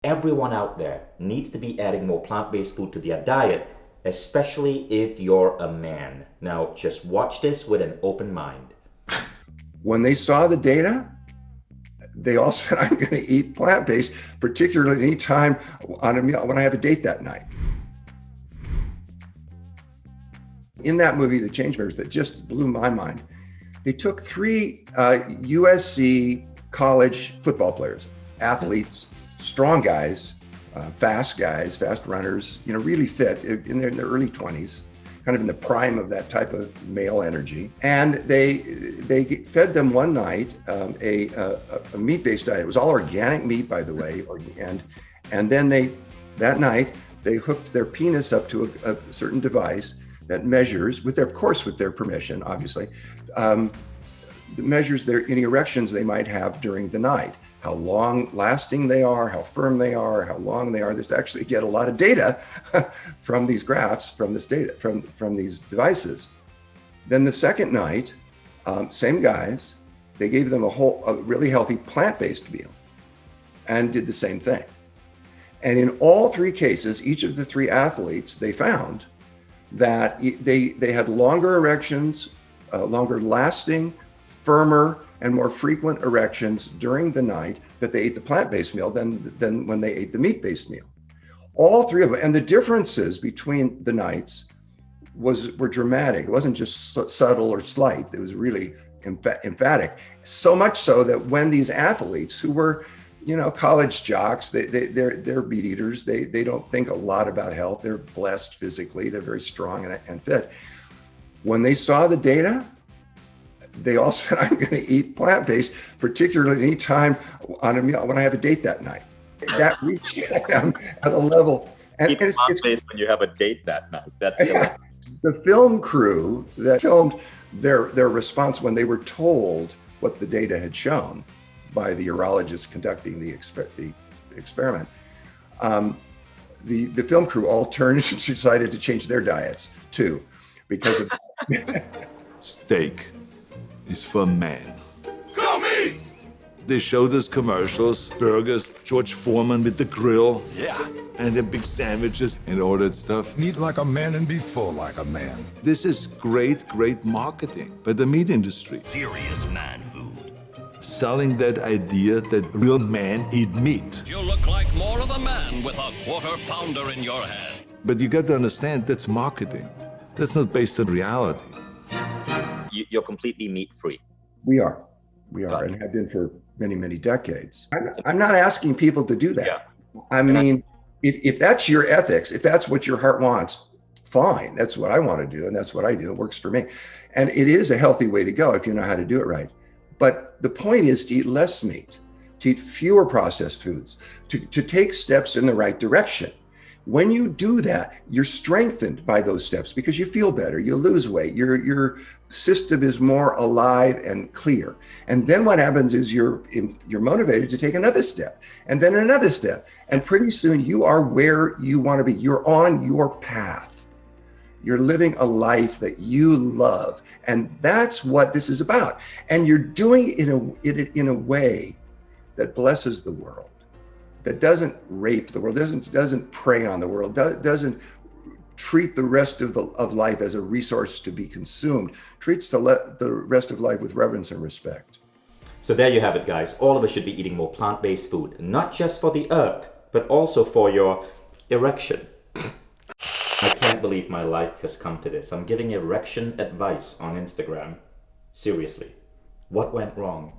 Everyone out there needs to be adding more plant-based food to their diet, especially if you're a man. Now, just watch this with an open mind. When they saw the data, they all said, I'm going to eat plant-based, particularly anytime on a meal when I have a date that night. In that movie, The Changemakers, that just blew my mind, they took three USC college football players, athletes, strong guys, fast runners, really fit in their early 20s, kind of in the prime of that type of male energy. And they fed them one night a meat-based diet. It was all organic meat, by the way, and then that night they hooked their penis up to a certain device that measures, with their permission, obviously, measures any erections they might have during the night, how long lasting they are, how firm they are, how long they are. This actually get a lot of data from these graphs, from this data, from these devices. Then the second night, same guys, they gave them a really healthy plant-based meal and did the same thing. And in all three cases, each of the three athletes, they found that they had longer erections, longer lasting, firmer, and more frequent erections during the night that they ate the plant-based meal than when they ate the meat-based meal. All three of them. And the differences between the nights were dramatic. It wasn't just subtle or slight. It was really emphatic. So much so that when these athletes who were, college jocks, they're meat eaters. They don't think a lot about health. They're blessed physically. They're very strong and fit. When they saw the data, they all said, I'm going to eat plant-based, particularly anytime on a meal when I have a date that night. That reached them at a level. And it's plant-based when you have a date that night. That's the film crew that filmed their response when they were told what the data had shown by the urologist conducting the experiment. The film crew all turned and decided to change their diets too, because of steak is for men. Go meat! They showed us commercials, burgers, George Foreman with the grill. Yeah. And the big sandwiches and all that stuff. Eat like a man and be full like a man. This is great marketing by the meat industry. Serious man food. Selling that idea that real men eat meat. You look like more of a man with a quarter-pounder in your hand. But you got to understand, that's marketing. That's not based on reality. You're completely meat-free. We are, and have been for many, many decades. I'm not asking people to do that. Yeah. I mean, if that's your ethics, if that's what your heart wants, fine. That's what I want to do, and that's what I do. It works for me. And it is a healthy way to go if you know how to do it right. But the point is to eat less meat, to eat fewer processed foods, to take steps in the right direction. When you do that, you're strengthened by those steps because you feel better, you lose weight, your system is more alive and clear. And then what happens is you're motivated to take another step and then another step. And pretty soon you are where you want to be. You're on your path. You're living a life that you love. And that's what this is about. And you're doing it in a way that blesses the world, that doesn't rape the world, doesn't prey on the world, doesn't treat the rest of life as a resource to be consumed, treats the rest of life with reverence and respect. So there you have it, guys. All of us should be eating more plant-based food, not just for the earth, but also for your erection. I can't believe my life has come to this. I'm giving erection advice on Instagram. Seriously, what went wrong?